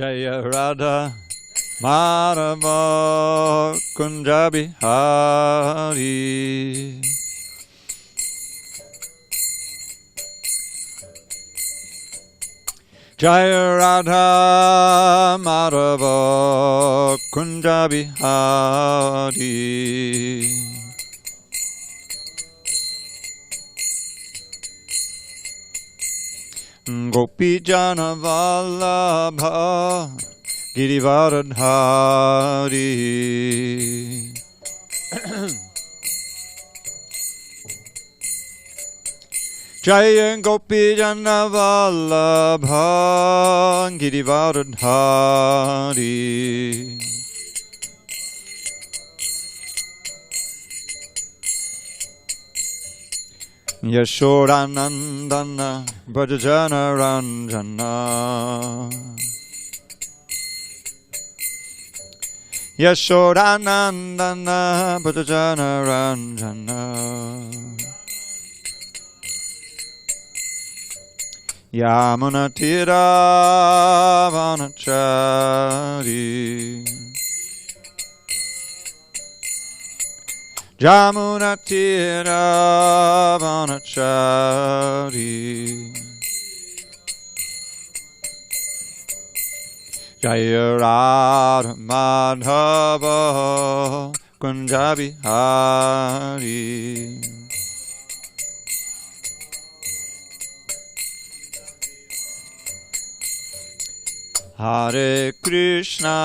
Jaya Radha Madhava Kunja Bihari. Jaya Radha Madhava Kunja Bihari. Gopi Jana Vallabha Girivaradhari. Jaya Gopi Jana Vallabha Girivaradhari. Yashodanandana Brajajana Ranjana. Yashodanandana Brajajana Ranjana. Yamuna Tira Vanachari. Jamuna Tira Vanachari. Jaya Radha Madhava Kunja Bihari. Hare Krishna,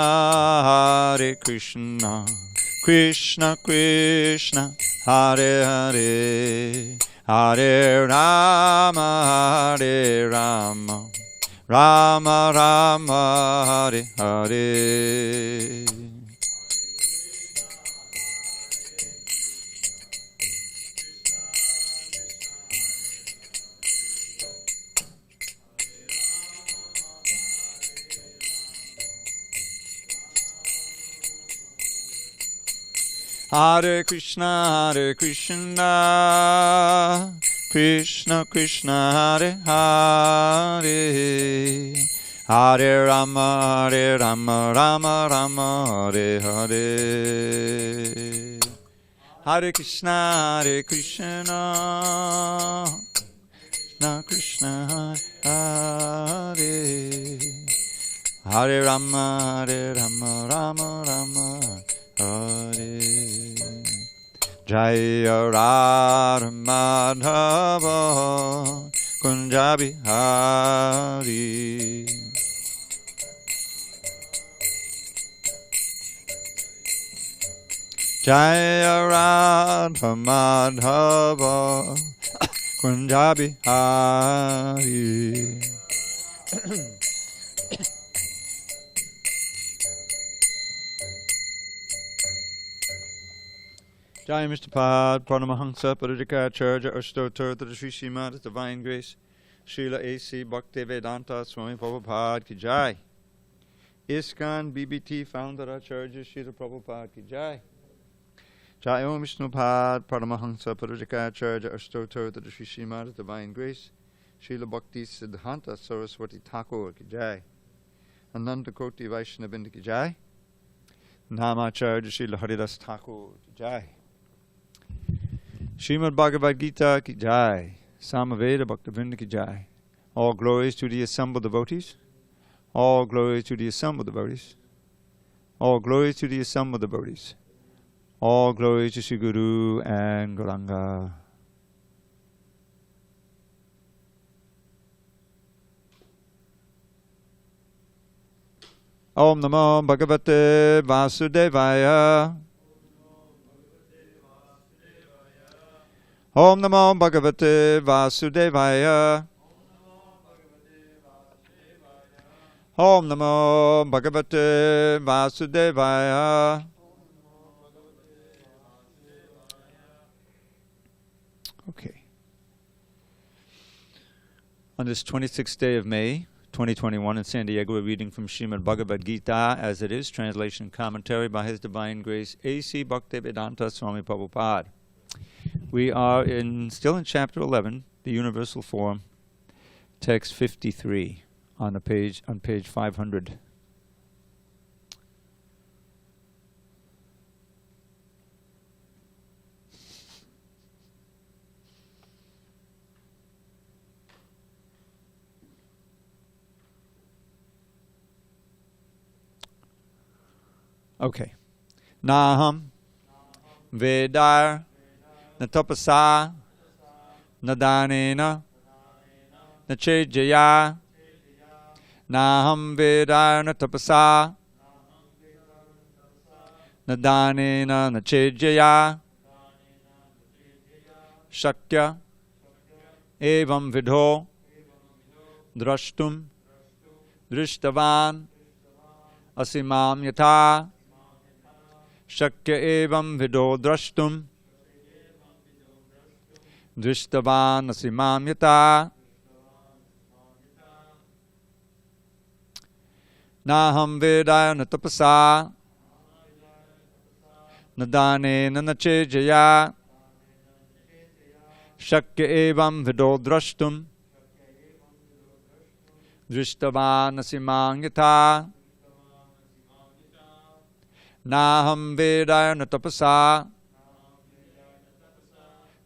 Krishna Krishna, Hare Hare, Hare Rama, Hare Rama, Rama Rama, Hare Hare. Hare Krishna, Krishna Krishna, Hare Hare, Hare Rama, Rama Rama, Hare Hare. Hare Krishna, Krishna Krishna, Hare Hare Rama, Rama Rama, Hare. Jaya Radha Madhava Kunja Bihari. Jaya Radha Madhava Kunja Bihari. Jai Mr. Pad, Pranamahansa, Parajikacharya, Ashtotar, the Sri Srimad, Divine Grace, Srila A.C. Bhaktivedanta Swami Prabhupada ki Jai. ISKCON BBT Founder Acharya Srila Prabhupada ki Jai. Jai Om Vishnu Pad, Paramahansa, Parajikacharya, Ashtotar, the Sri Srimad, Divine Grace, Srila Bhakti Siddhanta Saraswati Thakur ki Jai. Ananda Koti Vaishnavinda ki Jai. Namacharya Srila Haridas Thakur ki Jai. Srimad Bhagavad Gita ki Jai, Samaveda Bhaktivinoda ki Jai. All glories to the assembled devotees. All glories to the assembled devotees. All glories to the assembled devotees. All glories to Sri Guru and Gauranga. Om Namo Bhagavate Vasudevaya. Om Namo Bhagavate Vasudevaya. Om Namo Bhagavate Vasudevaya. Okay. On this 26th day of May, 2021 in SanDiego, we're reading from Srimad Bhagavad Gita as it is, translation and commentary by His Divine Grace A.C. Bhaktivedanta Swami Prabhupada. We are still in chapter 11, the Universal Form, text 53 on page 500. Okay. Naham Vedar Natapasa Nadanena Nachejaya Naham Vedar Natapasa Nadanena Nachejaya Shakya Evam Vidho Drashtum Drishtavan Asimam Yata Shakya Evam Vidho Drashtum Drishtavan Asimam Yata Naham Vedaya Natapasa Nadane Nanachejaya Shakya Evam Vidho Drashtum Drishtavan Asimam Yata Naham Vedaya Natapasa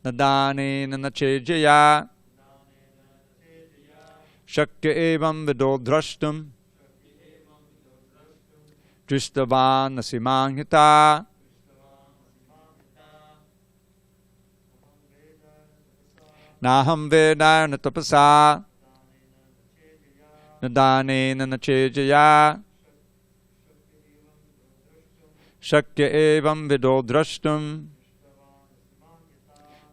Nadane Nanachejaya Shakya Evam Vidho Drashtum Drishtavan Asimam Yata Naham Vedaya Natapasa Nadane Nanachejaya Shakya Evam Vidho Drashtum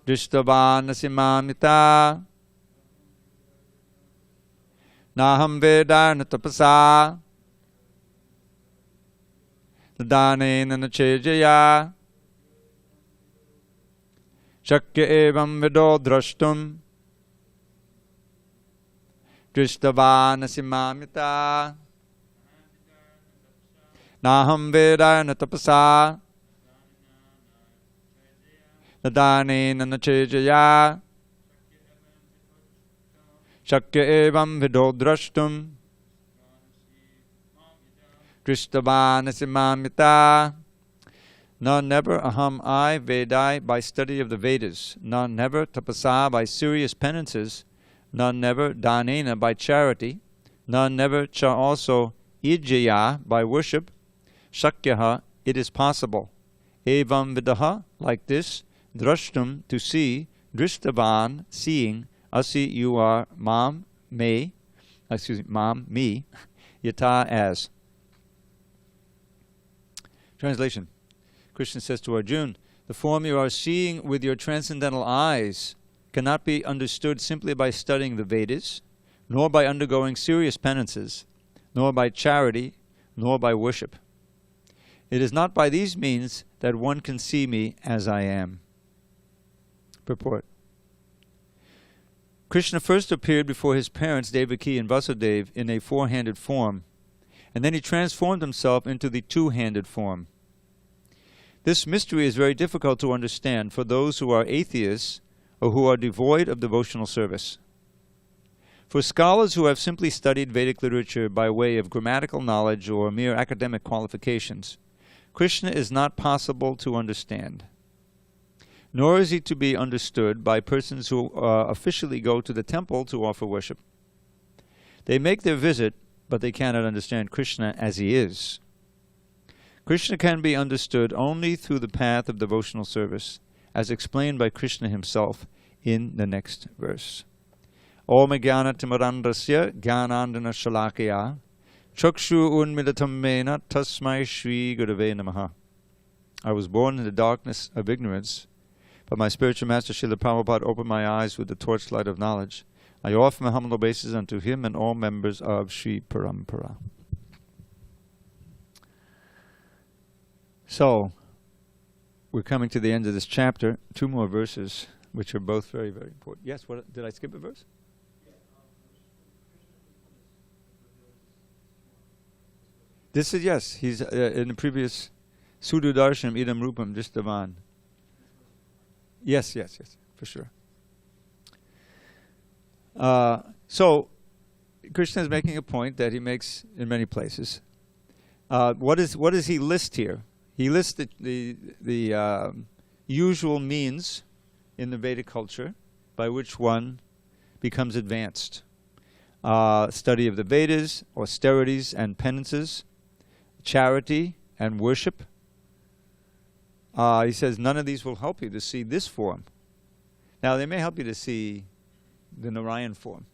Drishtavan Asimam Yata Naham Vedaya Natapasa Nadane Nanachejaya Shakya Evam Vidho Drashtum Drishtavan Asimam Yata Naham Vedaya Natapasa Nadane Nanachejaya Shakya Evam Vidho Drashtum Drishtavan Asimam Yata None never aham I Vedai by study of the Vedas, none never tapasa by serious penances, none never danena by charity, none never cha also ijaya by worship, shakyaha it is possible, evam vidaha like this, drashtum to see, drishtavan seeing, asi you are mam me, mam me, yata as. Translation. Krishna says to Arjuna, the form you are seeing with your transcendental eyes cannot be understood simply by studying the Vedas, nor by undergoing serious penances, nor by charity, nor by worship. It is not by these means that one can see me as I am. Purport. Krishna first appeared before his parents Devaki and Vasudeva in a four-handed form, and then he transformed himself into the two-handed form. This mystery is very difficult to understand for those who are atheists or who are devoid of devotional service. For scholars who have simply studied Vedic literature by way of grammatical knowledge or mere academic qualifications, Krishna is not possible to understand. Nor is he to be understood by persons who officially go to the temple to offer worship. They make their visit, but they cannot understand Krishna as he is. Krishna can be understood only through the path of devotional service, as explained by Krishna himself in the next verse. Om Jnana Timarandasya Jnanandana Shalakaya Chakshu Unmilatam Mena Tasmai Shri Gurave Namaha. I was born in the darkness of ignorance, but my spiritual master Srila Prabhupada opened my eyes with the torchlight of knowledge. I offer my humble obeisances unto him and all members of Sri Parampara. So, we're coming to the end of this chapter. Two more verses, which are both very, very important. Yes, what, did I skip a verse? This is, yes, he's in the previous Sudu Darshanam Idam Rupam Drishtavan. Yes, for sure. So, Krishna is making a point that he makes in many places. What does he list here? He lists the usual means in the Vedic culture by which one becomes advanced. Study of the Vedas, austerities and penances, charity, and worship. He says none of these will help you to see this form. Now, they may help you to see the Narayan form.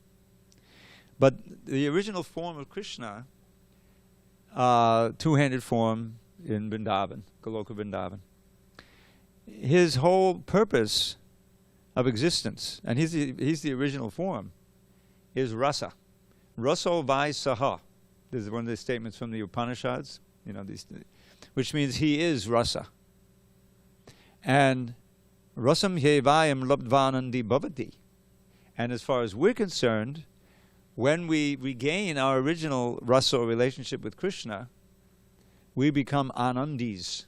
But the original form of Krishna, two-handed form in Vrindavan, Goloka Vrindavan, his whole purpose of existence, and he's the original form, is rasa. Raso vai saha. This is one of the statements from the Upanishads, which means he is rasa. And rasam hyevayam labdvanandi bhavati. And as far as we're concerned, when we regain our original rasa relationship with Krishna, we become anandis.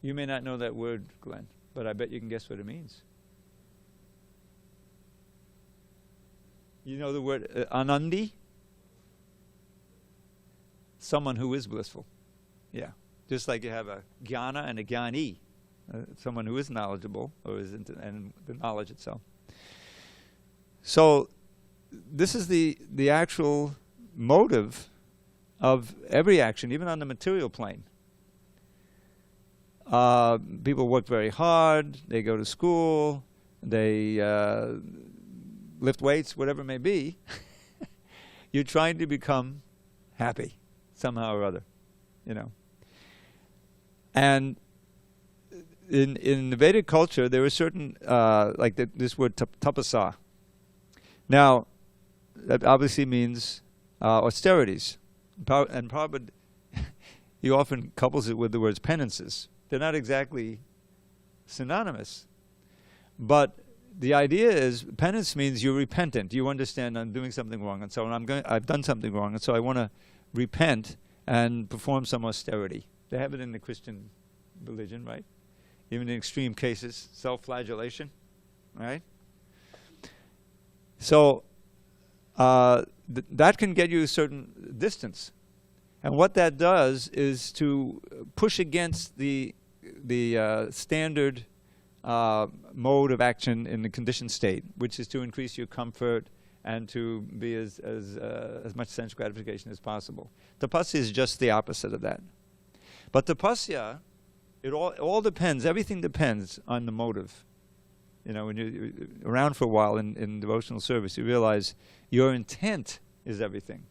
You may not know that word, Glenn, but I bet you can guess what it means. You know the word anandi? Someone who is blissful. Yeah. Just like you have a jnana and a jnani, someone who is knowledgeable or is into and the knowledge itself. So this is the actual motive of every action, even on the material plane. People work very hard, they go to school, they lift weights, whatever it may be. You're trying to become happy somehow or other, And in the Vedic culture, there were certain, this word tapasa. Now, that obviously means austerities. And Prabhupada, he often couples it with the words penances. They're not exactly synonymous. But the idea is, penance means you're repentant. You understand I'm doing something wrong, and so I've done something wrong, and so I want to repent and perform some austerity. They have it in the Christian religion, right? Even in extreme cases, self-flagellation, right? So that can get you a certain distance. And what that does is to push against the standard mode of action in the conditioned state, which is to increase your comfort and to be as much sense gratification as possible. Tapasya is just the opposite of that. But tapasya, it all depends, everything depends on the motive. When you're around for a while in devotional service, you realize your intent is everything.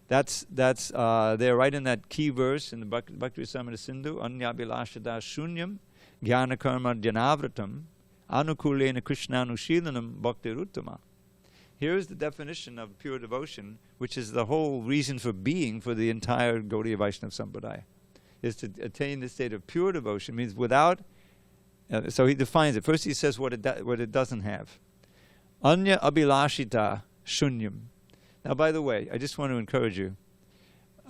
That's there right in that key verse in the Bhakti Rasamrita Sindhu, Anyabhilashada Shunyam Jnana Karma Dhanavratam Anukulena Krishnanushilanam Bhaktiruttama. Here's the definition of pure devotion, which is the whole reason for being for the entire Gaudiya Vaishnava Sampradaya, is to attain the state of pure devotion. Means without. So he defines it. First he says what it doesn't have. Anya abhilashita shunyam. Now, by the way, I just want to encourage you.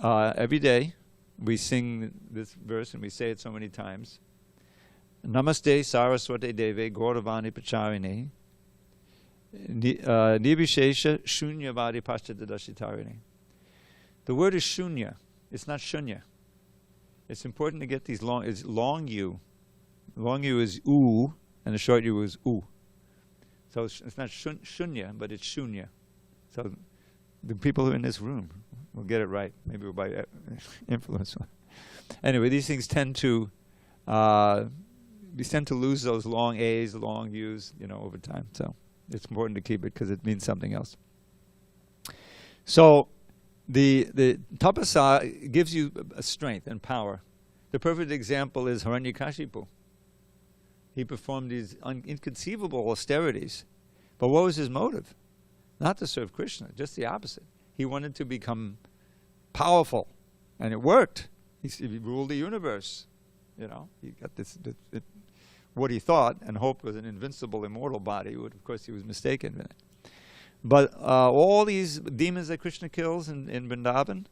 Every day we sing this verse and we say it so many times. Namaste Saraswate Deve Gauravani Pacharine Nibhishesha Shunyavadi Paschatadashitarine. The word is shunya. It's not shunya. It's important to get these long. It's long U. Long U is oo, and the short U is oo. So it's not shunya, but it's shunya. So the people who are in this room will get it right. Maybe we'll by influence. Anyway, these things tend to lose those long A's, long U's, over time. So it's important to keep it because it means something else. So the tapasa gives you a strength and power. The perfect example is Hiranyakashipu. He performed these inconceivable austerities. But what was his motive? Not to serve Krishna, just the opposite. He wanted to become powerful, and it worked. He ruled the universe. He got what he thought and hoped was an invincible, immortal body. Of course, he was mistaken in it. But all these demons that Krishna kills in Vrindavan,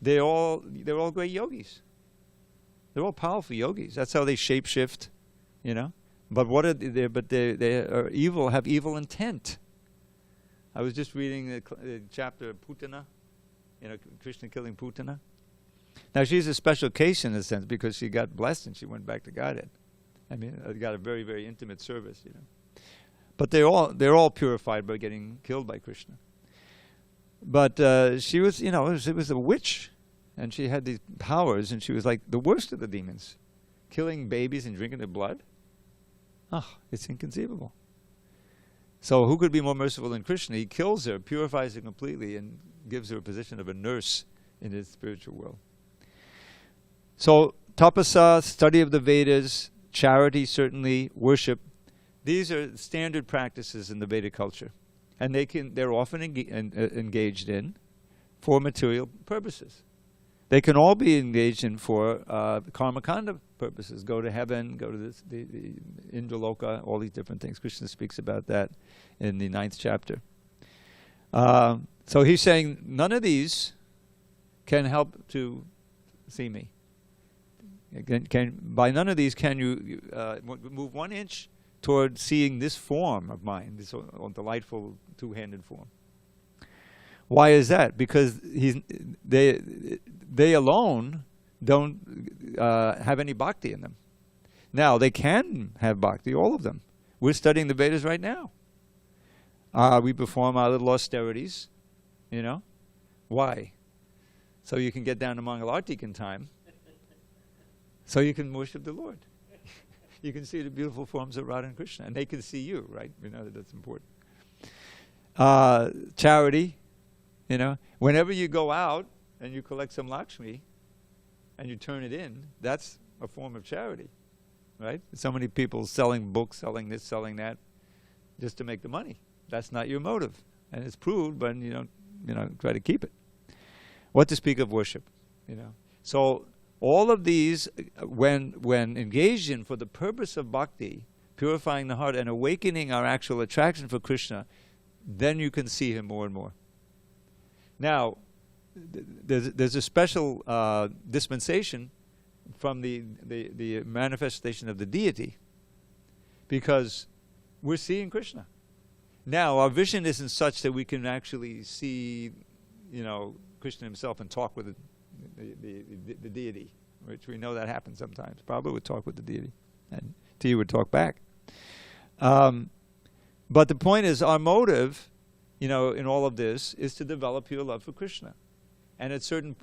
they're all great yogis. They're all powerful yogis. That's how they shapeshift, But what are they? But they are evil. Have evil intent. I was just reading the chapter of Putana, Krishna killing Putana. Now she's a special case in a sense because she got blessed and she went back to Godhead. Got a very, very intimate service, But they're all purified by getting killed by Krishna. But she was, it was a witch. and she had these powers, and she was like the worst of the demons, killing babies and drinking their blood. It's inconceivable. So who could be more merciful than Krishna? He kills her, purifies her completely, and gives her a position of a nurse in his spiritual world. So tapasa, study of the Vedas, charity, certainly, worship, these are standard practices in the Vedic culture. And they're often engaged in for material purposes. They can all be engaged in for karmakanda purposes. Go to heaven, go to the Indraloka, all these different things. Krishna speaks about that in the 9th chapter. So he's saying none of these can help to see me. By none of these can you move 1 inch toward seeing this form of mine, this delightful two-handed form. Why is that? Because they alone don't have any bhakti in them. Now, they can have bhakti, all of them. We're studying the Vedas right now. We perform our little austerities, you know. Why? So you can get down to Mangalartik in time, so you can worship the Lord. You can see the beautiful forms of Radha and Krishna, and they can see you, right? We know that that's important. Charity, you know. Whenever you go out and you collect some Lakshmi and you turn it in, that's a form of charity, right? So many people selling books, selling this, selling that, just to make the money. That's not your motive, and it's proved, but you don't, try to keep it. What to speak of worship, you know? So all of these, when engaged in for the purpose of bhakti, purifying the heart and awakening our actual attraction for Krishna, then you can see him more and more. Now, there's a special dispensation from the manifestation of the deity, because we're seeing Krishna. Now, our vision isn't such that we can actually see, Krishna himself and talk with the deity, which we know that happens sometimes. Prabhupada would talk with the deity, and T would talk back. But the point is, our motive, in all of this, is to develop your love for Krishna. And at certain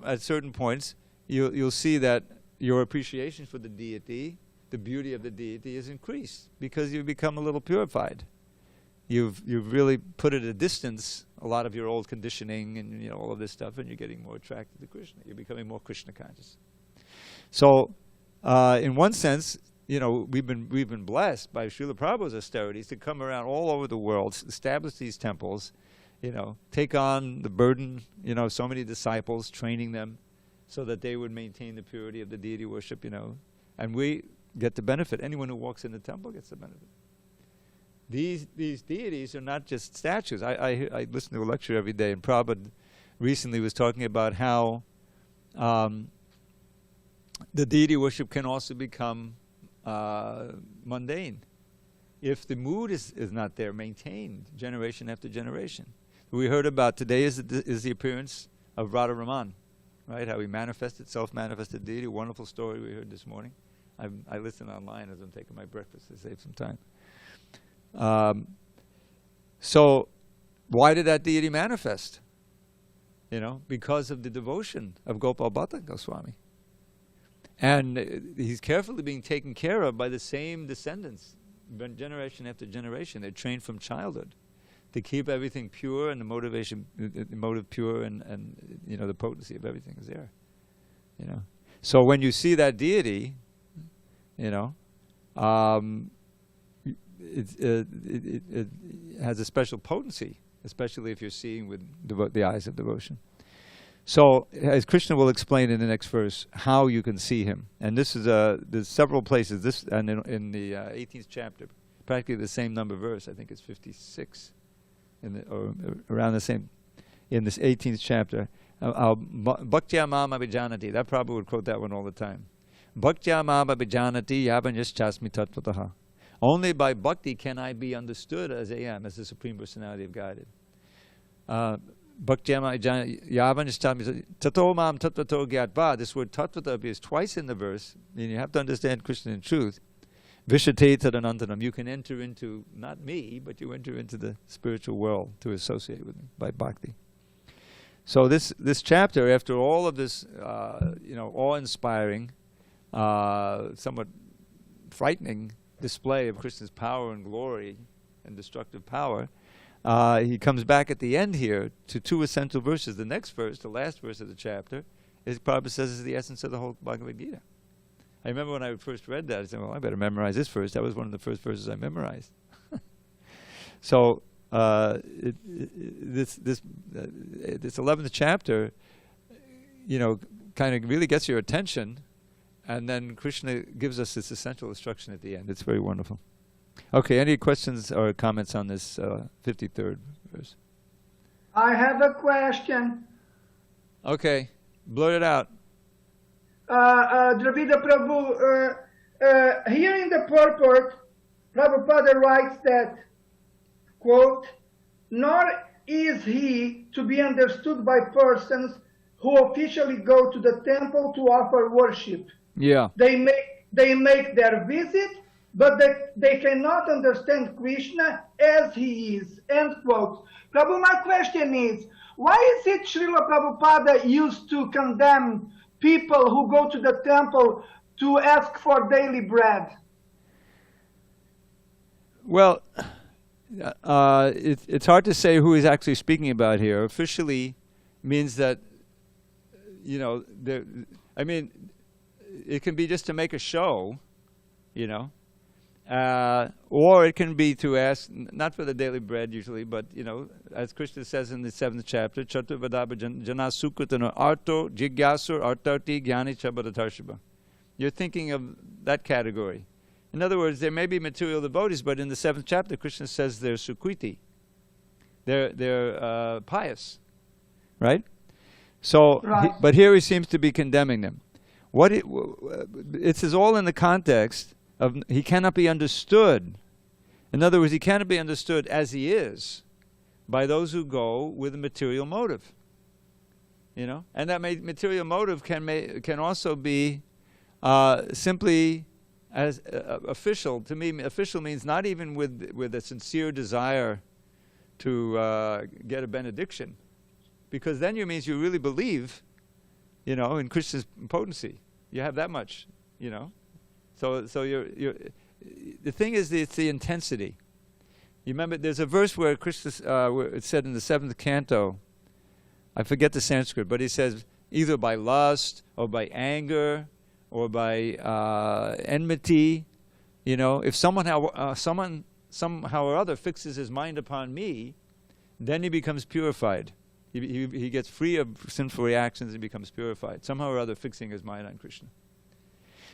points, you'll see that your appreciation for the deity, the beauty of the deity, is increased because you become a little purified. You've really put at a distance a lot of your old conditioning and all of this stuff, and you're getting more attracted to Krishna. You're becoming more Krishna conscious. So, in one sense, we've been blessed by Srila Prabhupada's austerities to come around all over the world, establish these temples, take on the burden, so many disciples, training them so that they would maintain the purity of the deity worship, and we get the benefit. Anyone who walks in the temple gets the benefit. These deities are not just statues. I listen to a lecture every day, and Prabhupada recently was talking about how the deity worship can also become mundane if the mood is not there, maintained generation after generation. We heard about today is the appearance of Radha Raman, right? How he manifested, self-manifested deity. Wonderful story we heard this morning. I listen online as I'm taking my breakfast to save some time. So why did that deity manifest? Because of the devotion of Gopal Bhatta Goswami. And he's carefully being taken care of by the same descendants, generation after generation. They're trained from childhood to keep everything pure, and the motive pure, and the potency of everything is there. So when you see that deity, it has a special potency, especially if you're seeing with the eyes of devotion. So, as Krishna will explain in the next verse, how you can see him. And this is there's several places. This and in the 18th chapter, practically the same number verse. I think it's 56, or around the same. In this 18th chapter, Bhaktya Mam Abhijanati. That Prabhupada would quote that one all the time. Bhaktya Mam Abhijanati Yavanyash Chasmi Tattvataha. Only by bhakti can I be understood as I am, as the Supreme Personality of Godhead. This word tattvata appears twice in the verse, and you have to understand Krishna in truth. Vishate tadanantanam. You can enter into, not me, but you enter into the spiritual world to associate with me by bhakti. So this chapter, after all of this, awe-inspiring, somewhat frightening display of Krishna's power and glory and destructive power, he comes back at the end here to two essential verses. The next verse, the last verse of the chapter, Prabhupada says is the essence of the whole Bhagavad Gita. I remember when I first read that, I said, well, I better memorize this verse. That was one of the first verses I memorized. So this 11th chapter, kind of really gets your attention, and then Krishna gives us this essential instruction at the end. It's very wonderful. Okay, any questions or comments on this 53rd verse? I have a question. Okay, blurt it out. Dravida Prabhu, here in the purport, Prabhupada writes that, quote, nor is he to be understood by persons who officially go to the temple to offer worship. Yeah. They make their visit, but they cannot understand Krishna as he is, end quote. Prabhu, my question is, why is it Srila Prabhupada used to condemn people who go to the temple to ask for daily bread? Well, it's hard to say who he's actually speaking about here. Officially means that, it can be just to make a show, or it can be to ask, not for the daily bread usually, but, as Krishna says in the 7th chapter, Chaturvadabha Janasukutana Arto Jigyasur Artarti Gyani Chabadatarshaba. You're thinking of that category. In other words, there may be material devotees, but in the 7th chapter, Krishna says they're sukriti. They're pious, right? So, right. But here he seems to be condemning them. It is all in the context of he cannot be understood. In other words, he cannot be understood as he is by those who go with a material motive. And that material motive can also be simply as official. To me, official means not even with a sincere desire to get a benediction, because then it means you really believe, in Krishna's potency. You have that much, So you're the thing is, it's the intensity. You remember, there's a verse where Krishna, where it said in the 7th canto, I forget the Sanskrit, but he says either by lust or by anger or by enmity, if someone somehow or other fixes his mind upon me, then he becomes purified. He gets free of sinful reactions and becomes purified. Somehow or other fixing his mind on Krishna.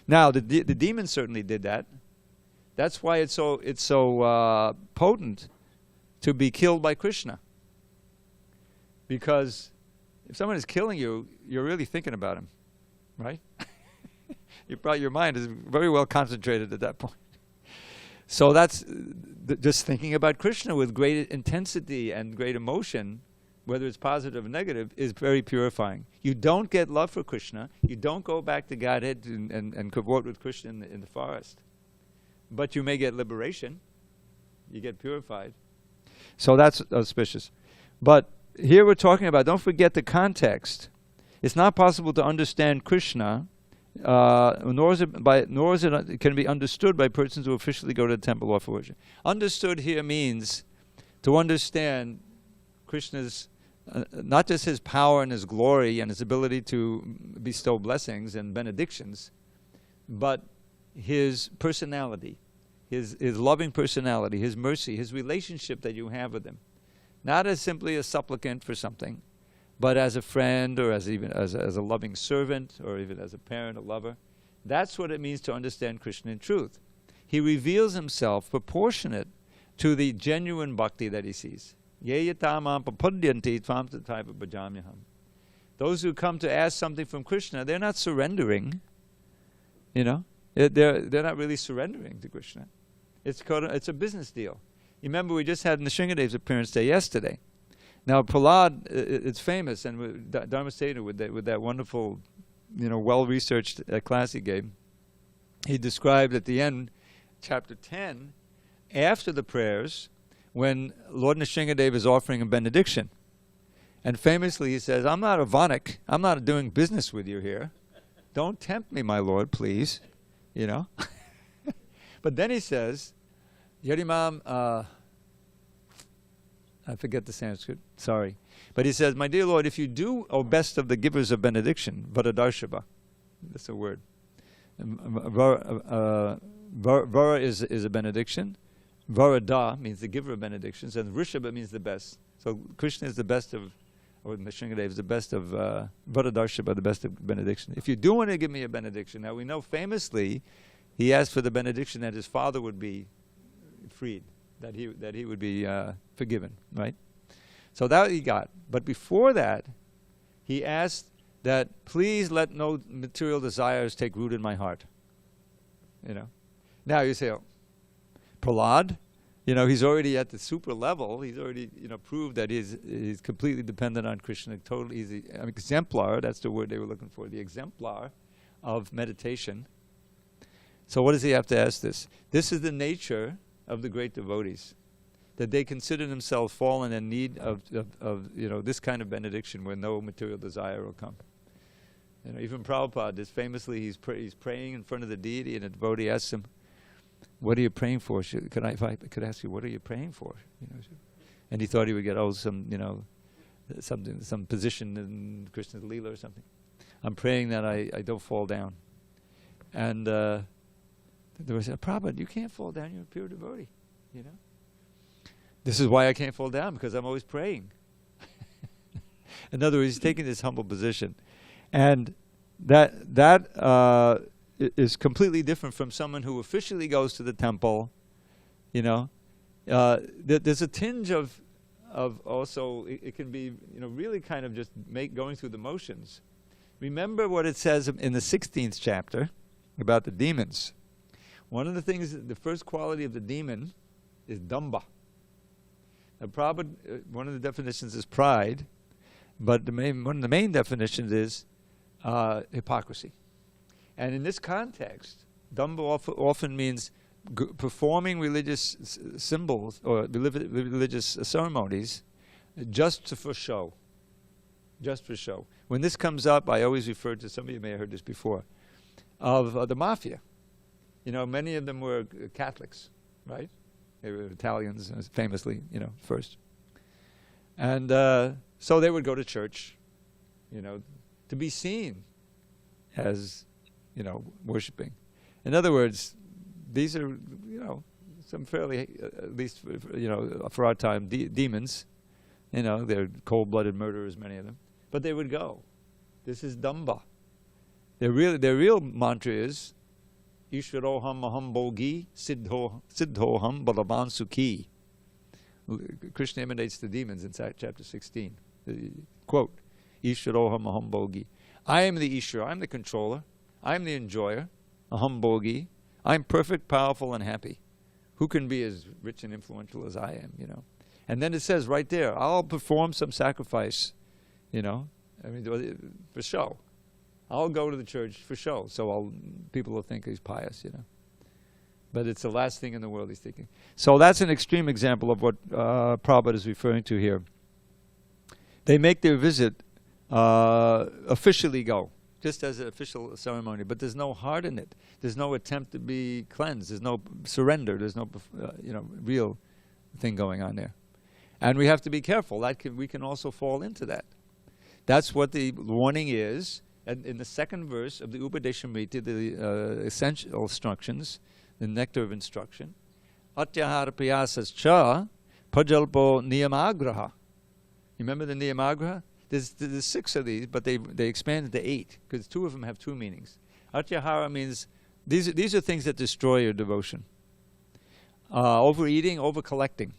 Now, the demons certainly did that. That's why it's so potent to be killed by Krishna. Because if someone is killing you, you're really thinking about him, right? Your mind is very well concentrated at that point. So that's just thinking about Krishna with great intensity and great emotion, whether it's positive or negative, is very purifying. You don't get love for Krishna. You don't go back to Godhead and cavort with Krishna in the forest. But you may get liberation. You get purified. So that's auspicious. But here we're talking about, don't forget the context. It's not possible to understand Krishna, nor is it can be understood by persons who officially go to the temple or for worship. Understood here means to understand Krishna's, not just his power and his glory and his ability to bestow blessings and benedictions, but his personality, his loving personality, his mercy, his relationship that you have with him. Not as simply a supplicant for something, but as a friend, or as a loving servant, or even as a parent, a lover. That's what it means to understand Krishna in truth. He reveals himself proportionate to the genuine bhakti that he sees. Those who come to ask something from Krishna, they're not surrendering. They're not really surrendering to Krishna. It's a business deal. You remember we just had Nishingadev's appearance day yesterday. Now Prahlad, it's famous, and with Dharma Sena with that wonderful, well-researched class he gave, he described at the end, chapter 10, after the prayers, when Lord Nishingadev is offering a benediction. And famously he says, I'm not a Vanik. I'm not doing business with you here. Don't tempt me, my Lord, please. You know? But then he says, Yarimam, I forget the Sanskrit, sorry. But he says, my dear Lord, if you do, O best of the givers of benediction, Varadarshava, that's a word. Vara is a benediction. Varada means the giver of benedictions, and Rishabha means the best. So Krishna is the best of, or Nrsimhadev is the best of Varadarshava, the best of benediction. If you do want to give me a benediction, now we know famously he asked for the benediction that his father would be freed, that he would be forgiven, right? So that he got. But before that, he asked that please let no material desires take root in my heart. You know. Now you say, oh, Prahlad, you know, he's already at the super level. He's already, you know, proved that he's completely dependent on Krishna. Totally, he's an exemplar. That's the word they were looking for. The exemplar of meditation. So what does he have to ask this? This is the nature of the great devotees, that they consider themselves fallen and need of you know, this kind of benediction where no material desire will come. You know, even Prabhupada is famously, he's praying in front of the deity, and a devotee asks him, what are you praying for? If I could ask you, what are you praying for? You know, and he thought he would get, some, you know, some position in Krishna's Leela or something. I'm praying that I don't fall down. And the devotee said, Prabhupada, you can't fall down, you're a pure devotee, you know. This is why I can't fall down, because I'm always praying. In other words, he's taking this humble position. And that is completely different from someone who officially goes to the temple, you know. There's a tinge of also, it can be, you know, really kind of just going through the motions. Remember what it says in the 16th chapter about the demons. One of the things, the first quality of the demon is damba. Now, one of the definitions is pride, but one of the main definitions is hypocrisy. And in this context, damba often means performing religious symbols or religious ceremonies just for show. Just for show. When this comes up, I always refer to, some of you may have heard this before, of the mafia. You know, many of them were Catholics, right? They were Italians, famously, you know, first. And so they would go to church, you know, to be seen as, you know, worshiping. In other words, these are, you know, some fairly, at least, you know, for our time, demons. You know, they're cold-blooded murderers, many of them. But they would go. This is damba. Their real mantra is, Ishvaroham aham bogi siddhoham balavan sukhi. Krishna imitates the demons in chapter 16. Quote, Ishvaroham aham bogi. I am the Ishvara, I'm the controller, I'm the enjoyer, aham bogi. I'm perfect, powerful, and happy. Who can be as rich and influential as I am, you know? And then it says right there, I'll perform some sacrifice, you know, I mean, for show. I'll go to the church for show, so people will think he's pious, you know. But it's the last thing in the world he's thinking. So that's an extreme example of what Prabhupada is referring to here. They make their visit, officially go, just as an official ceremony, but there's no heart in it. There's no attempt to be cleansed. There's no surrender. There's no, you know, real thing going on there. And we have to be careful. We can also fall into that. That's what the warning is. And in the second verse of the Upadeshamrita, the essential instructions, the nectar of instruction, Atyahara piyasas cha pajalpo niyamagraha. You remember the niyamagraha? There's 6 of these, but they expanded to 8, because 2 of them have 2 meanings. Atyahara means these are things that destroy your devotion. Overeating, over-collecting.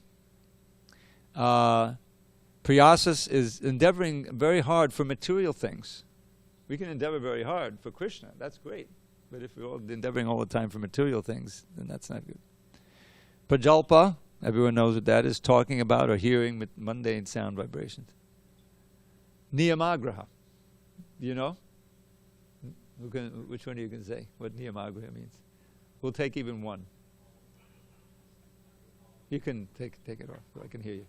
Priyasas is endeavoring very hard for material things. We can endeavor very hard for Krishna. That's great. But if we're all endeavoring all the time for material things, then that's not good. Prajalpa, everyone knows what that is, talking about or hearing with mundane sound vibrations. Niyamagraha. Do you know? Which one of you can say what niyamagraha means? We'll take even one. You can take it off so I can hear you.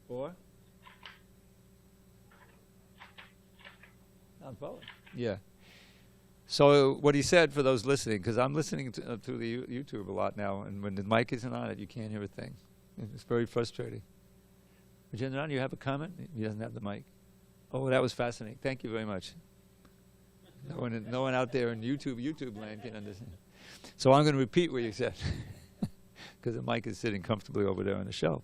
Or? Not following. Yeah. So what he said, for those listening, because I'm listening to the YouTube a lot now, and when the mic isn't on it, you can't hear a thing. It's very frustrating. Rajendran, you have a comment? He doesn't have the mic. Oh, that was fascinating. Thank you very much. No one out there in YouTube land can understand. So I'm going to repeat what you said, because the mic is sitting comfortably over there on the shelf.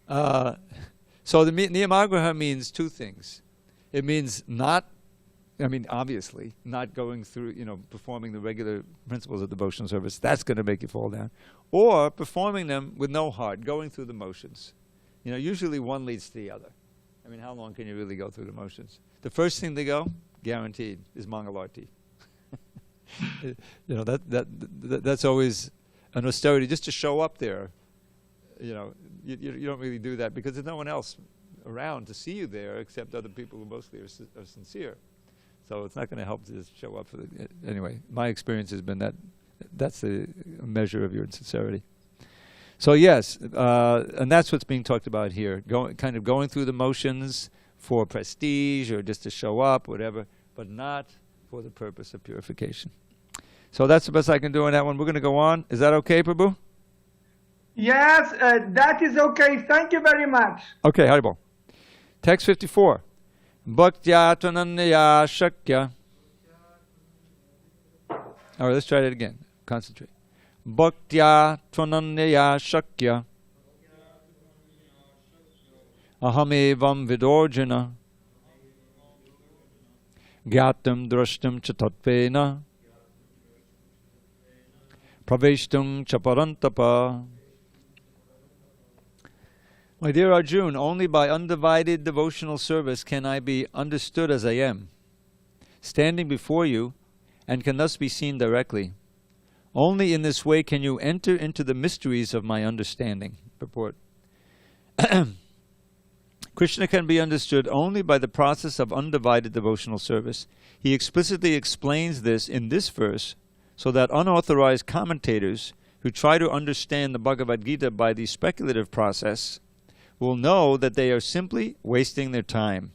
So the Niyamagraha means two things. It means obviously, not going through, performing the regular principles of devotional service. That's going to make you fall down. Or performing them with no heart, going through the motions. Usually one leads to the other. I mean, how long can you really go through the motions? The first thing to go, guaranteed, is Mangalarti. That's always an austerity, just to show up there. You don't really do that because there's no one else around to see you there except other people who mostly are sincere. So it's not going to help to just show up for anyway, my experience has been that's a measure of your sincerity. So yes, and that's what's being talked about here. Going through the motions for prestige or just to show up, whatever, but not for the purpose of purification. So that's the best I can do on that one. We're going to go on. Is that okay, Prabhu? Yes, that is okay. Thank you very much. Okay, Haribol. Text 54. Bhaktya tvananya shakya. All right, let's try that again. Concentrate. Bhaktya tvananya shakya. Ahamevam vidorjana. Gyatam drashtam chatatvena. Praveshtum chaparantapa. My dear Arjun, only by undivided devotional service can I be understood as I am, standing before you, and can thus be seen directly. Only in this way can you enter into the mysteries of my understanding. Purport. Krishna can be understood only by the process of undivided devotional service. He explicitly explains this in this verse so that unauthorized commentators who try to understand the Bhagavad Gita by the speculative process will know that they are simply wasting their time.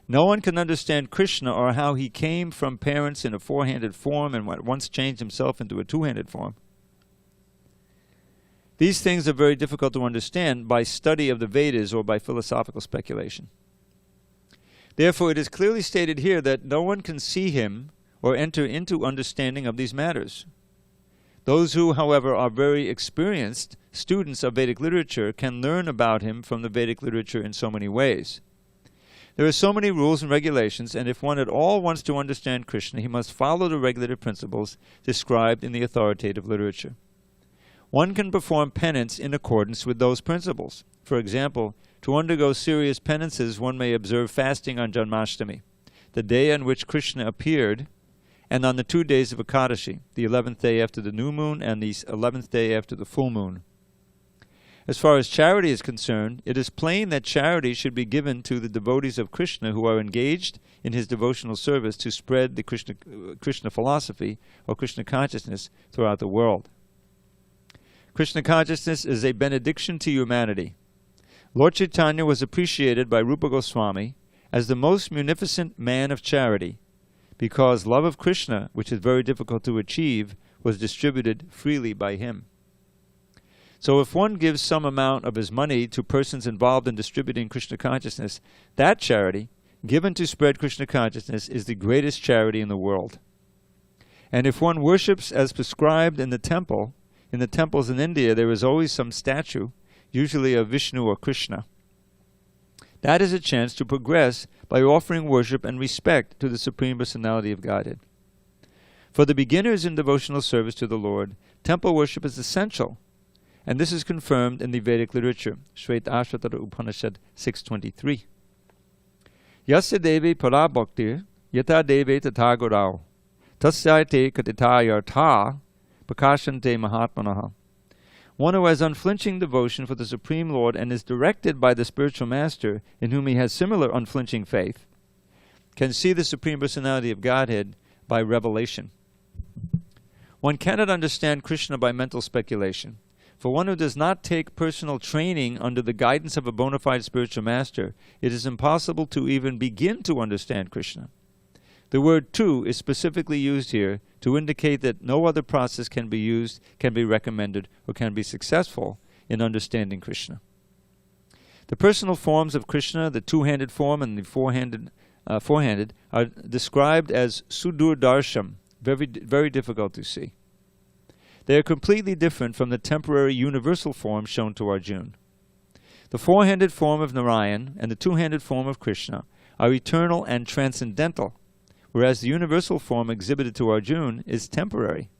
No one can understand Krishna or how he came from parents in a four-handed form and at once changed himself into a two-handed form. These things are very difficult to understand by study of the Vedas or by philosophical speculation. Therefore, it is clearly stated here that no one can see him or enter into understanding of these matters. Those who, however, are very experienced students of Vedic literature can learn about him from the Vedic literature in so many ways. There are so many rules and regulations, and if one at all wants to understand Krishna, he must follow the regulative principles described in the authoritative literature. One can perform penance in accordance with those principles. For example, to undergo serious penances, one may observe fasting on Janmashtami, the day on which Krishna appeared, and on the 2 days of Ekadashi, the 11th day after the new moon and the 11th day after the full moon. As far as charity is concerned, it is plain that charity should be given to the devotees of Krishna who are engaged in his devotional service to spread the Krishna philosophy or Krishna consciousness throughout the world. Krishna consciousness is a benediction to humanity. Lord Chaitanya was appreciated by Rupa Goswami as the most munificent man of charity, because love of Krishna, which is very difficult to achieve, was distributed freely by him. So if one gives some amount of his money to persons involved in distributing Krishna consciousness, that charity, given to spread Krishna consciousness, is the greatest charity in the world. And if one worships as prescribed in the temples in India, there is always some statue, usually of Vishnu or Krishna. That is a chance to progress by offering worship and respect to the Supreme Personality of Godhead. For the beginners in devotional service to the Lord, temple worship is essential, and this is confirmed in the Vedic literature, Shvetashvatara Upanishad 6.23. Yasya devi para bhaktir yata deve tata gurau tasyate katitayartha prakashante mahatmanaha. One who has unflinching devotion for the Supreme Lord and is directed by the spiritual master in whom he has similar unflinching faith can see the Supreme Personality of Godhead by revelation. One cannot understand Krishna by mental speculation, For one who does not take personal training under the guidance of a bona fide spiritual master, it is impossible to even begin to understand Krishna. The word "to" is specifically used here to indicate that no other process can be used, can be recommended, or can be successful in understanding Krishna. The personal forms of Krishna, the two-handed form and the four-handed, are described as sudurdarsham, very, very difficult to see. They are completely different from the temporary universal form shown to Arjuna. The four-handed form of Narayan and the two-handed form of Krishna are eternal and transcendental, whereas the universal form exhibited to Arjuna is temporary.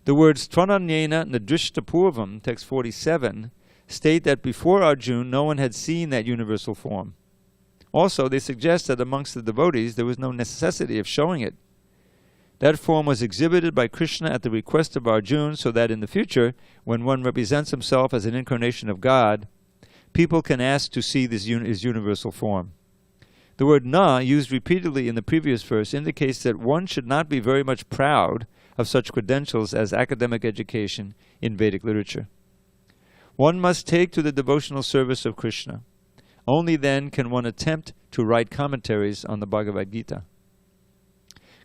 The words Tvananyena Nadrishtapurvam, text 47, state that before Arjuna no one had seen that universal form. Also, they suggest that amongst the devotees there was no necessity of showing it. That form was exhibited by Krishna at the request of Arjuna so that in the future, when one represents himself as an incarnation of God, people can ask to see his universal form. The word "na," used repeatedly in the previous verse, indicates that one should not be very much proud of such credentials as academic education in Vedic literature. One must take to the devotional service of Krishna. Only then can one attempt to write commentaries on the Bhagavad Gita.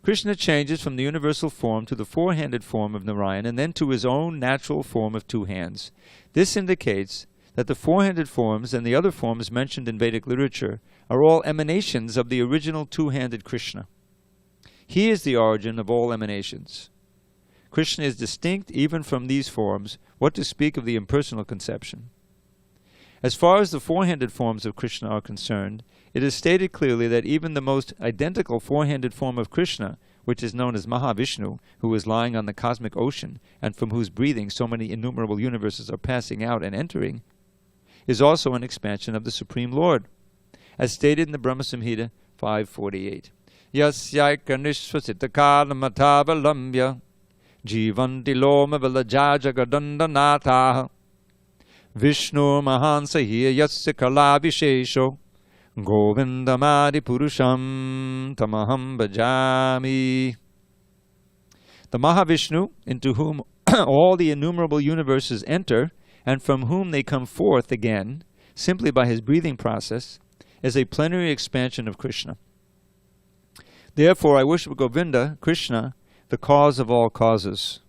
Krishna changes from the universal form to the four-handed form of Narayan and then to his own natural form of two hands. This indicates that the four-handed forms and the other forms mentioned in Vedic literature are all emanations of the original two-handed Krishna. He is the origin of all emanations. Krishna is distinct even from these forms, what to speak of the impersonal conception. As far as the four-handed forms of Krishna are concerned, it is stated clearly that even the most identical four-handed form of Krishna, which is known as Mahavishnu, who is lying on the cosmic ocean and from whose breathing so many innumerable universes are passing out and entering, is also an expansion of the Supreme Lord, as stated in the Brahma Samhita 5.48. Yasyaika nishvasitakalamathavalambya jivanti loma vilajajagadandanathah Vishnu mahansahiya yasya kalavishesho Govindamadi purusham tamaham bhajami. The Mahavishnu, into whom all the innumerable universes enter, and from whom they come forth again, simply by his breathing process, is a plenary expansion of Krishna. Therefore I worship Govinda, Krishna, the cause of all causes.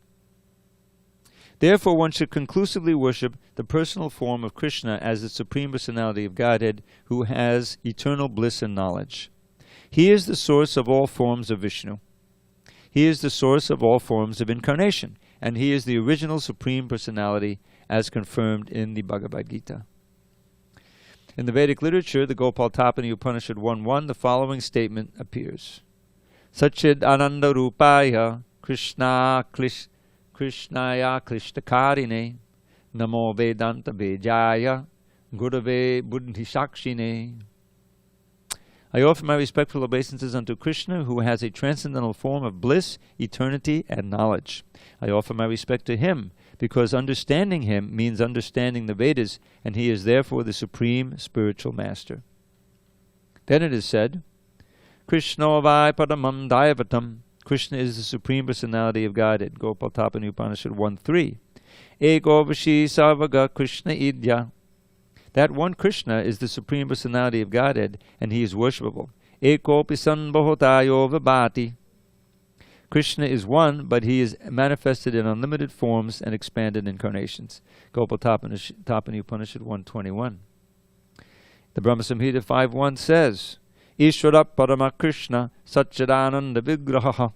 Therefore one should conclusively worship the personal form of Krishna as the Supreme Personality of Godhead, who has eternal bliss and knowledge. He is the source of all forms of Vishnu. He is the source of all forms of incarnation, and he is the original Supreme Personality as confirmed in the Bhagavad Gita. In the Vedic literature, the Gopal-tapani Upanishad 1.1, the following statement appears. Satchid Ananda Rupaya Krishnaya Krishnakarine Namo Vedanta Vejaya Gurave Buddhishakshine. I offer my respectful obeisances unto Krishna, who has a transcendental form of bliss, eternity, and knowledge. I offer my respect to him, because understanding him means understanding the Vedas, and he is therefore the supreme spiritual master. Then it is said, Krishna vai paramam daivatam. Krishna is the Supreme Personality of Godhead. Gopal-tapani Upanishad 1.3. Ego vashi sarvaga Krishna idya. That one Krishna is the Supreme Personality of Godhead, and he is worshipable. Eko pisan bahotayo vibhati. Krishna is one, but he is manifested in unlimited forms and expanded incarnations. Gopal-tapani Upanishad 1.21. The Brahma Samhita 5.1 says, Ishvara Parama Krishna Satchidananda Vigraha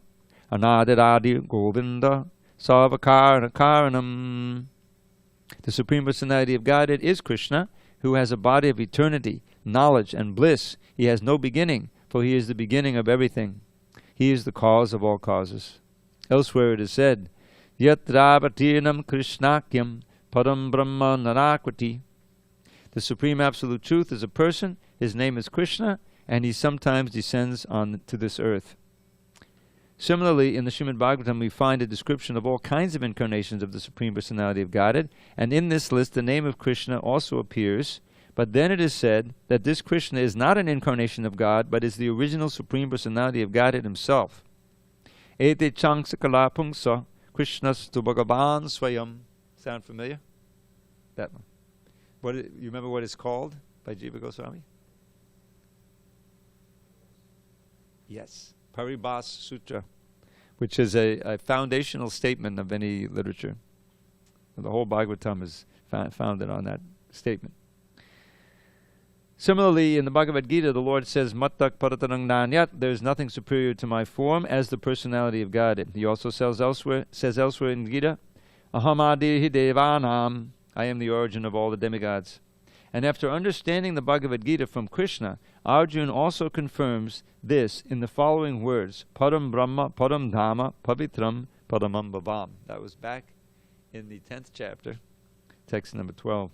Anadiradi Govinda Sarvakarana Karanam. The Supreme Personality of Godhead is Krishna, who has a body of eternity, knowledge, and bliss. He has no beginning, for he is the beginning of everything. He is the cause of all causes. Elsewhere it is said, Yatravatinam Krishnakyam Param Brahma Narakwati. The Supreme Absolute Truth is a person, his name is Krishna, and he sometimes descends to this earth. Similarly, in the Srimad Bhagavatam, we find a description of all kinds of incarnations of the Supreme Personality of Godhead, and in this list the name of Krishna also appears, but then it is said that this Krishna is not an incarnation of God, but is the original Supreme Personality of Godhead himself. Ete changsakala pungsa Krishnastu Bhagavan Swayam Sound familiar? That one. You remember what it's called by Jiva Goswami? Yes, Paribhas Sutra, which is a foundational statement of any literature. The whole Bhagavatam is founded on that statement. Similarly, in the Bhagavad Gita, the Lord says, Mattak Paratarang Nanyat, there is nothing superior to my form as the personality of Godhead. He also says elsewhere in Gita, Aham Adihi Devanam, I am the origin of all the demigods. And after understanding the Bhagavad Gita from Krishna, Arjuna also confirms this in the following words, Param Brahma, Param Dhamma, Pavitram, Paramam Bhavam. That was back in the 10th chapter, text number 12.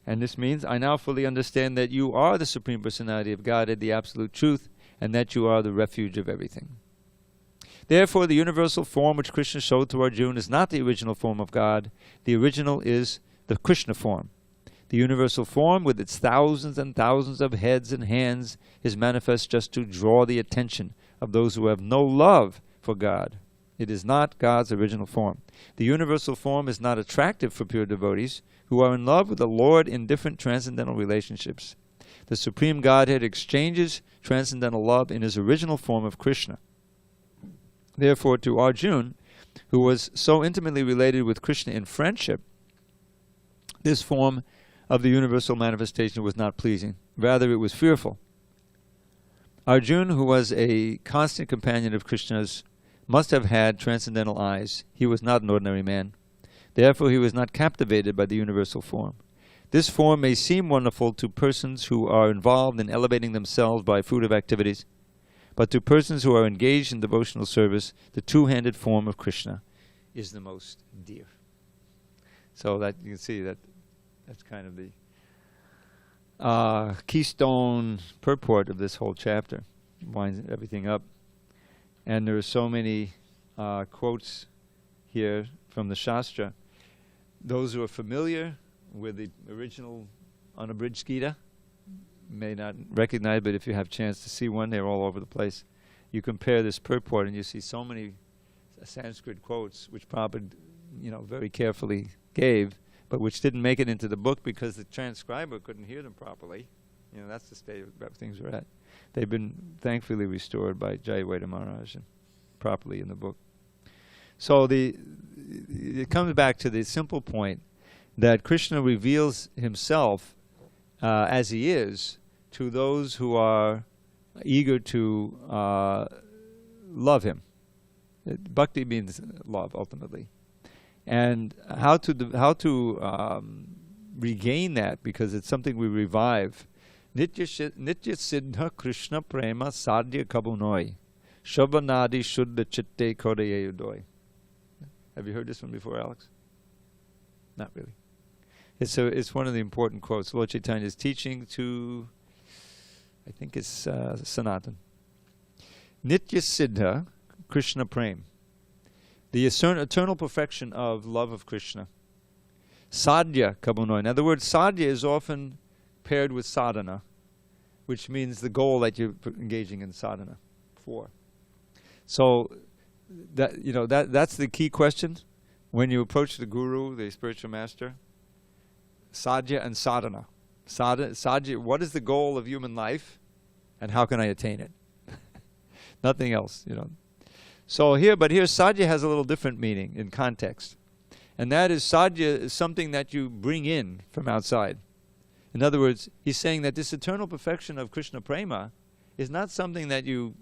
And this means, I now fully understand that you are the Supreme Personality of Godhead, the Absolute Truth, and that you are the refuge of everything. Therefore, the universal form which Krishna showed to Arjuna is not the original form of God. The original is the Krishna form. The universal form, with its thousands and thousands of heads and hands, is manifest just to draw the attention of those who have no love for God. It is not God's original form. The universal form is not attractive for pure devotees who are in love with the Lord in different transcendental relationships. The Supreme Godhead exchanges transcendental love in his original form of Krishna. Therefore, to Arjuna, who was so intimately related with Krishna in friendship, this form of the universal manifestation was not pleasing. Rather, it was fearful. Arjuna, who was a constant companion of Krishna's, must have had transcendental eyes. He was not an ordinary man. Therefore, he was not captivated by the universal form. This form may seem wonderful to persons who are involved in elevating themselves by fruitive activities, but to persons who are engaged in devotional service, the two-handed form of Krishna is the most dear. So that you can see that's kind of the keystone purport of this whole chapter. Winds everything up. And there are so many quotes here from the Shastra. Those who are familiar with the original unabridged Gita may not recognize, but if you have a chance to see one, they're all over the place. You compare this purport and you see so many Sanskrit quotes, which Prabhupada, very carefully gave, but which didn't make it into the book because the transcriber couldn't hear them properly. That's the state of things we're at. They've been thankfully restored by Jayaveda Maharaj and properly in the book. So it comes back to the simple point that Krishna reveals himself as he is to those who are eager to love him. Bhakti means love, ultimately. And how to regain that, because it's something we revive. Nitya Siddha Krishna Prema Sadhya Kabunoi Shabanadi Shuddha Chitte Kodayayudoi. Have you heard this one before, Alex? Not really. It's one of the important quotes. Lord Chaitanya is teaching to, I think it's Sanatan. Nitya Siddha Krishna Prem. The eternal perfection of love of Krishna. Sadhya Kabunoi. Now the word sadhya is often paired with sadhana, which means the goal that you're engaging in sadhana for. So that's the key question when you approach the guru, the spiritual master. Sadhya and sadhana. Sadhya, what is the goal of human life, and how can I attain it? Nothing else, So here sadhya has a little different meaning in context, and that is sadhya is something that you bring in from outside. In other words, he's saying that this eternal perfection of Krishna Prema is not something that you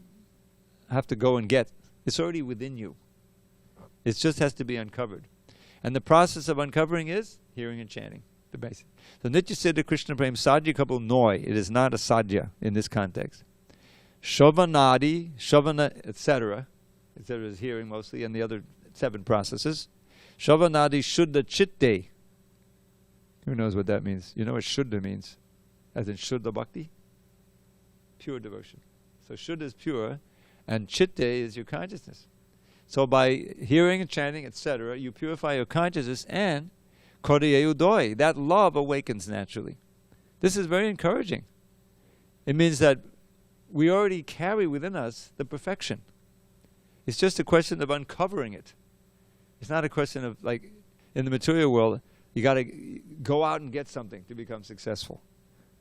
have to go and get. It's already within you. It just has to be uncovered. And the process of uncovering is hearing and chanting, the basic. So Nitya Siddha Krishna Prema Sadhya Kabul Noi. It is not a sadhya in this context. Shovanadi, Shavana, etc. Etc. is hearing mostly, and the other 7 processes. Shovanadi Shuddha Chitte. Who knows what that means? You know what Shuddha means? As in Shuddha Bhakti? Pure devotion. So Shuddha is pure, and Chitte is your consciousness. So by hearing and chanting, etc., you purify your consciousness, and Kodaye Udoi, that love awakens naturally. This is very encouraging. It means that we already carry within us the perfection. It's just a question of uncovering it. It's not a question of, like, in the material world, you got to go out and get something to become successful,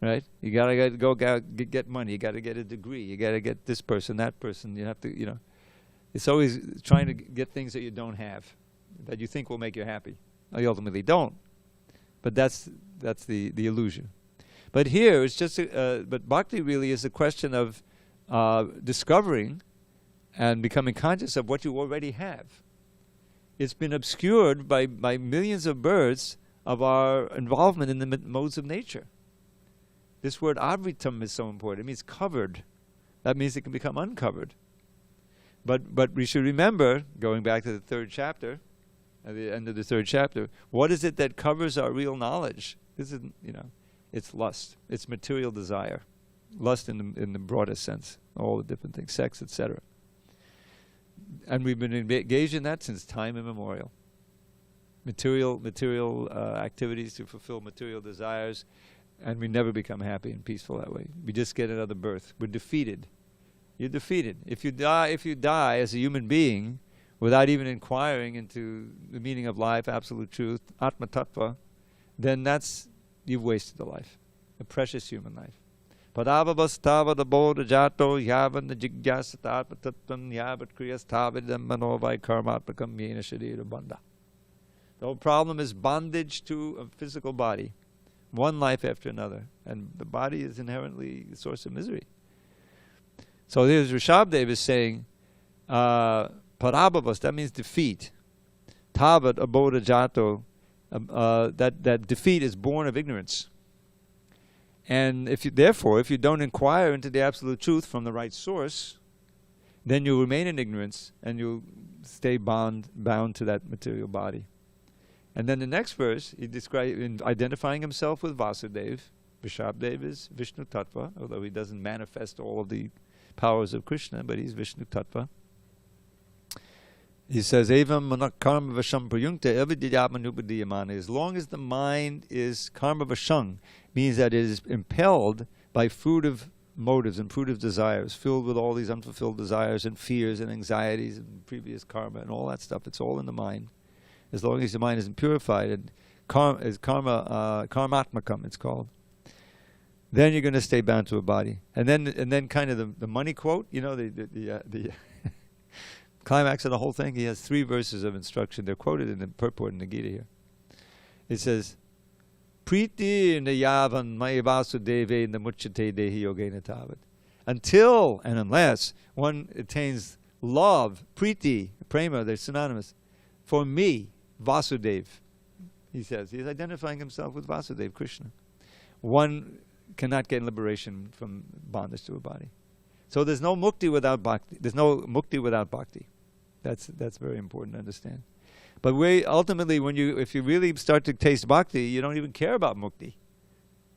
right? You got to get money. You got to get a degree. You got to get this person, that person. You have to, you know. It's always trying to get things that you don't have, that you think will make you happy. Well, you ultimately don't. But that's the illusion. But here, it's just, but bhakti really is a question of discovering and becoming conscious of what you already have. It's been obscured by millions of births of our involvement in the modes of nature. This word avritam is so important. It means covered. That means it can become uncovered. But we should remember, going back to the third chapter, at the end of the third chapter, what is it that covers our real knowledge? This is, you know, it's lust. It's material desire. Lust in the broadest sense. All the different things, sex, etc. And we've been engaged in that since time immemorial. Material activities to fulfill material desires, and we never become happy and peaceful that way. We just get another birth. We're defeated. You're defeated. If you die as a human being without even inquiring into the meaning of life, absolute truth, Atma Tattva, then you've wasted a life, a precious human life. Padavavastava the bodha jato yavan the jigyasata atma tattvam yavat kriyastavidam manovai karmatmakam yena sharira bandha. The whole problem is bondage to a physical body, one life after another, and the body is inherently the source of misery. So here's Rishabdev is saying, parabhavas, that means defeat. Tavat abodha jato, that defeat is born of ignorance. And if you don't inquire into the absolute truth from the right source, then you'll remain in ignorance and you'll stay bound to that material body. And then the next verse, he describes in identifying himself with Vasudeva. Rishabdev is Vishnu Tattva, although he doesn't manifest all of the powers of Krishna, but he's Vishnu Tattva. He says, Evam karma vasham prayunkta evididyamanupadiyaman. As long as the mind is karma vasham, means that it is impelled by fruitive motives and fruitive desires, filled with all these unfulfilled desires and fears and anxieties and previous karma and all that stuff. It's all in the mind. As long as the mind isn't purified, and karmatmakam it's called, then you're going to stay bound to a body. And then kind of the money quote, you know, the climax of the whole thing. He has 3 verses of instruction. They're quoted in the purport in the Gita here. It says, Priti nayavan mayavasudeve namuchate dehi yogena tavat. Until and unless one attains love, priti, prema, they're synonymous, for me, Vasudev, he says. He's identifying himself with Vasudev, Krishna. One cannot get liberation from bondage to a body. So there's no mukti without bhakti. There's no mukti without bhakti. That's very important to understand. But ultimately, if you really start to taste bhakti, you don't even care about mukti.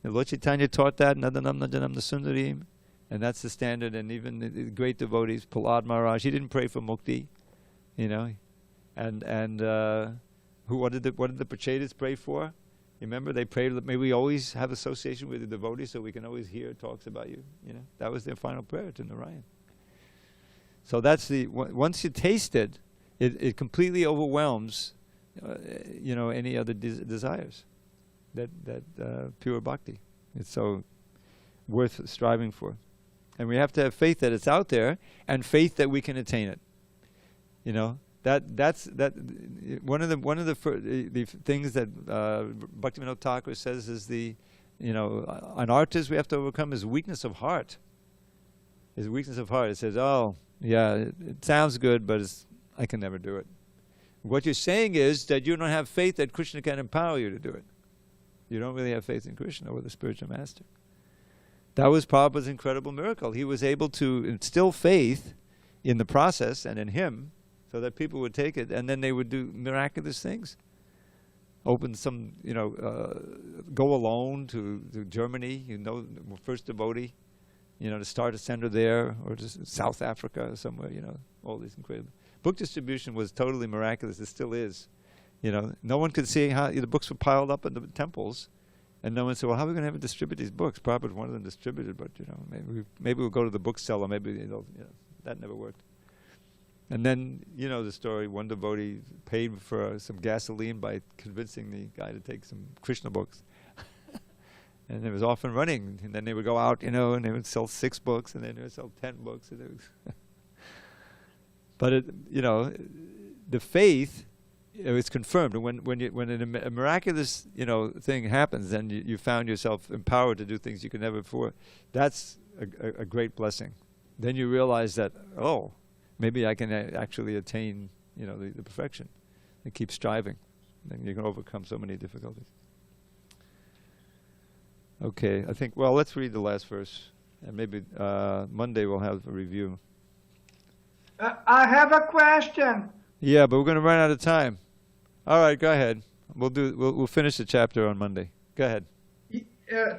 Lord Chaitanya taught that, Nadanam Najanam Sundarim, and that's the standard. And even the great devotees, Prahlad Maharaj, he didn't pray for mukti, you know. And what did the Prachetas pray for? You remember they prayed that may we always have association with the devotees, so we can always hear talks about you. You know, that was their final prayer to Narayan. So that's once you taste it, it completely overwhelms, you know, any other desires. That pure bhakti. It's so worth striving for, and we have to have faith that it's out there, and faith that we can attain it. You know, that's one of the things that Bhaktivinoda Thakur says is an artist we have to overcome is weakness of heart. His weakness of heart. It says, oh yeah, it sounds good, but I can never do it. What you're saying is that you don't have faith that Krishna can empower you to do it. You don't really have faith in Krishna or the spiritual master. That was Prabhupada's incredible miracle. He was able to instill faith in the process and in him so that people would take it, and then they would do miraculous things. Open some, go alone to Germany, first devotee, to start a center there, or to South Africa or somewhere, all these incredible. Book distribution was totally miraculous. It still is. No one could see how the books were piled up in the temples, and no one said, well, how are we going to ever distribute these books? Prabhupada wanted them distributed, but maybe we'll go to the bookseller. Maybe that never worked. And then, you know the story, one devotee paid for some gasoline by convincing the guy to take some Krishna books. And it was off and running. And then they would go out, you know, and they would sell 6 books, and then they would sell 10 books. And it was but, it, you know, the faith, it's confirmed. And when a miraculous, you know, thing happens, then you found yourself empowered to do things you could never before. That's a great blessing. Then you realize that, oh, maybe I can actually attain, you know, the perfection, and keep striving. Then you can overcome so many difficulties. Okay, I think, well, let's read the last verse, and maybe Monday we'll have a review. I have a question. Yeah, but we're going to run out of time. All right, go ahead. We'll finish the chapter on Monday. Go ahead.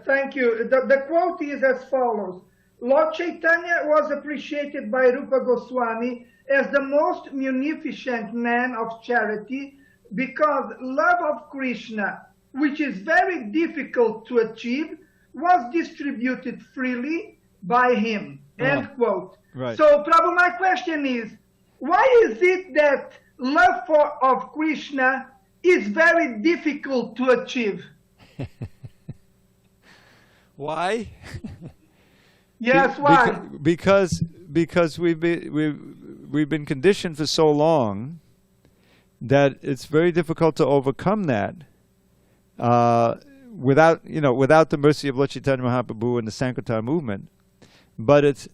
Thank you. The quote is as follows. Lord Chaitanya was appreciated by Rupa Goswami as the most munificent man of charity because love of Krishna, which is very difficult to achieve, was distributed freely by him. End quote. Right. So, Prabhu, my question is, why is it that love of Krishna is very difficult to achieve? Why? Yes, why? Because we've been conditioned for so long that it's very difficult to overcome that without the mercy of Lord Chaitanya Mahaprabhu and the Sankirtan movement. But it's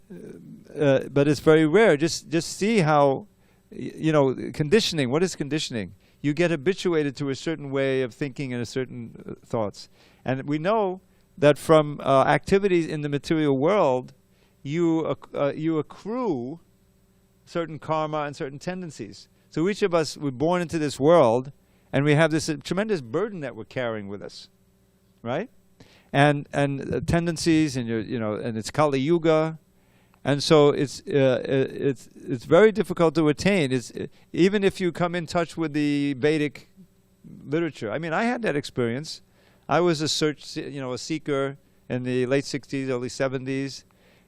very rare. Just see how, you know, conditioning. What is conditioning? You get habituated to a certain way of thinking and a certain thoughts, and we know that from activities in the material world, you accrue certain karma and certain tendencies. So each of us, we're born into this world, and we have this tremendous burden that we're carrying with us, right? And tendencies, and and it's Kali Yuga, and so it's very difficult to attain. Even if you come in touch with the Vedic literature. I mean, I had that experience. I was a seeker in the late 60s, early 70s.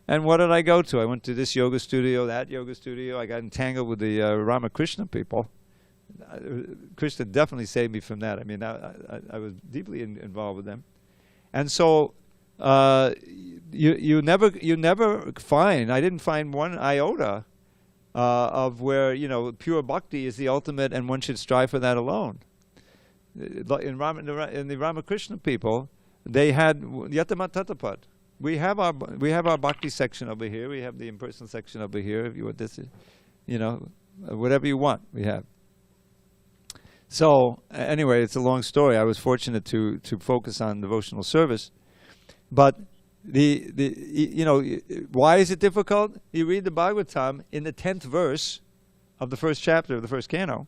And what did I go to? I went to this yoga studio, that yoga studio. I got entangled with the Ramakrishna people. Krishna definitely saved me from that. I mean, I was deeply involved with them. And so you never find, I didn't find one iota of where, pure bhakti is the ultimate and one should strive for that alone. In the Ramakrishna people, they had Yatamat Tatapat. We have our bhakti section over here. We have the impersonal section over here. If you want this, whatever you want, we have. So anyway, it's a long story. I was fortunate to focus on devotional service, but why is it difficult? You read the Bhagavatam in the 10th verse of the first chapter of the first canto.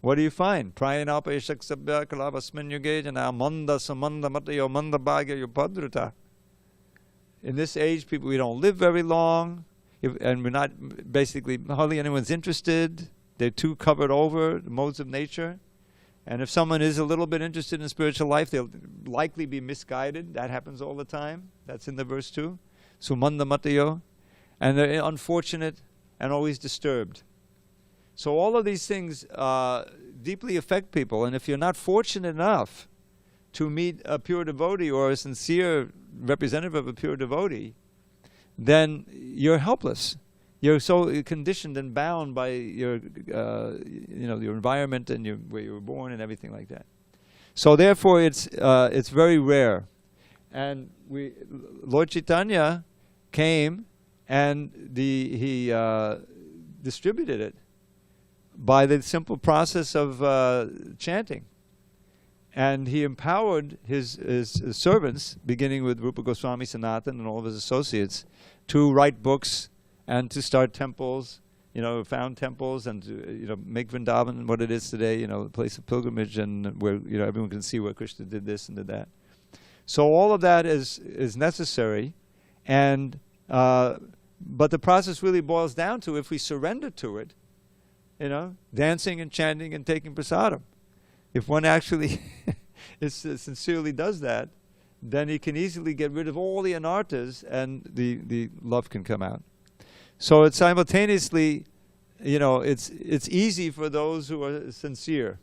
What do you find? In this age, we don't live very long, and we're not, basically, hardly anyone's interested. They're too covered over the modes of nature. And if someone is a little bit interested in spiritual life, they'll likely be misguided. That happens all the time. That's in the verse 2. Sumanda matayo. And they're unfortunate and always disturbed. So all of these things deeply affect people. And if you're not fortunate enough to meet a pure devotee or a sincere representative of a pure devotee, then you're helpless. You're so conditioned and bound by your, your environment and where you were born and everything like that. So therefore, it's very rare. And Lord Chaitanya came and he distributed it by the simple process of chanting. And he empowered his servants, beginning with Rupa Goswami Sanatan and all of his associates, to write books and to start temples, found temples, and to make Vrindavan what it is today, a place of pilgrimage, and where everyone can see where Krishna did this and did that. So all of that is necessary, and but the process really boils down to, if we surrender to it, dancing and chanting and taking prasadam. If one actually sincerely does that, then he can easily get rid of all the anarthas, and the love can come out. So it's simultaneously it's easy for those who are sincere.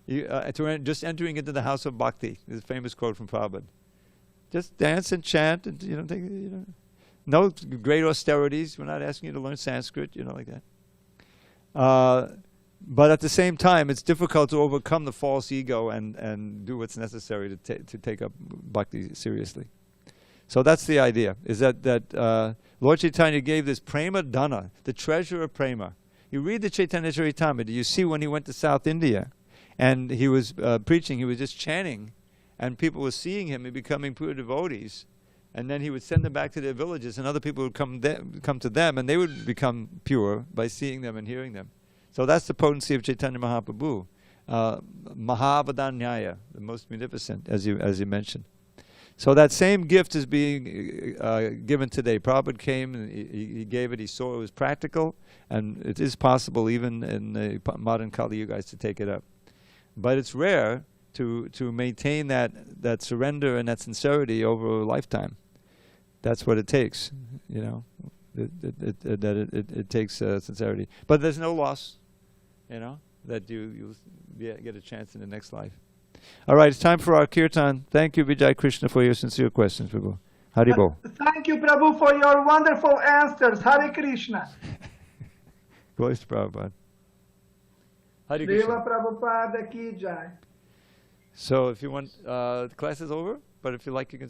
Just entering into the house of bhakti. This famous quote from Prabhupada. Just dance and chant, and no great austerities. We're not asking you to learn Sanskrit, like that. But at the same time, it's difficult to overcome the false ego and do what's necessary to take up bhakti seriously. So that's the idea, is that Lord Chaitanya gave this prema dana, the treasure of prema. You read the Chaitanya Charitamrita, you see when he went to South India and he was preaching, he was just chanting, and people were seeing him and becoming pure devotees. And then he would send them back to their villages, and other people would come to them, and they would become pure by seeing them and hearing them. So that's the potency of Chaitanya Mahaprabhu. Mahavadanyaya, the most munificent, as you mentioned. So that same gift is being given today. Prabhupada came, and he gave it, he saw it was practical, and it is possible even in the modern Kali Yuga to take it up. But it's rare to maintain that surrender and that sincerity over a lifetime. That's what it takes, It takes sincerity. But there's no loss, that you'll get a chance in the next life. All right, it's time for our kirtan. Thank you, Vijay Krishna, for your sincere questions, Prabhu. Haribo. Thank you, Prabhu, for your wonderful answers. Hare Krishna. Glory to Prabhupada. Hare Krishna. Deva Prabhupada ki jai. So if you want, the class is over, but if you like, you can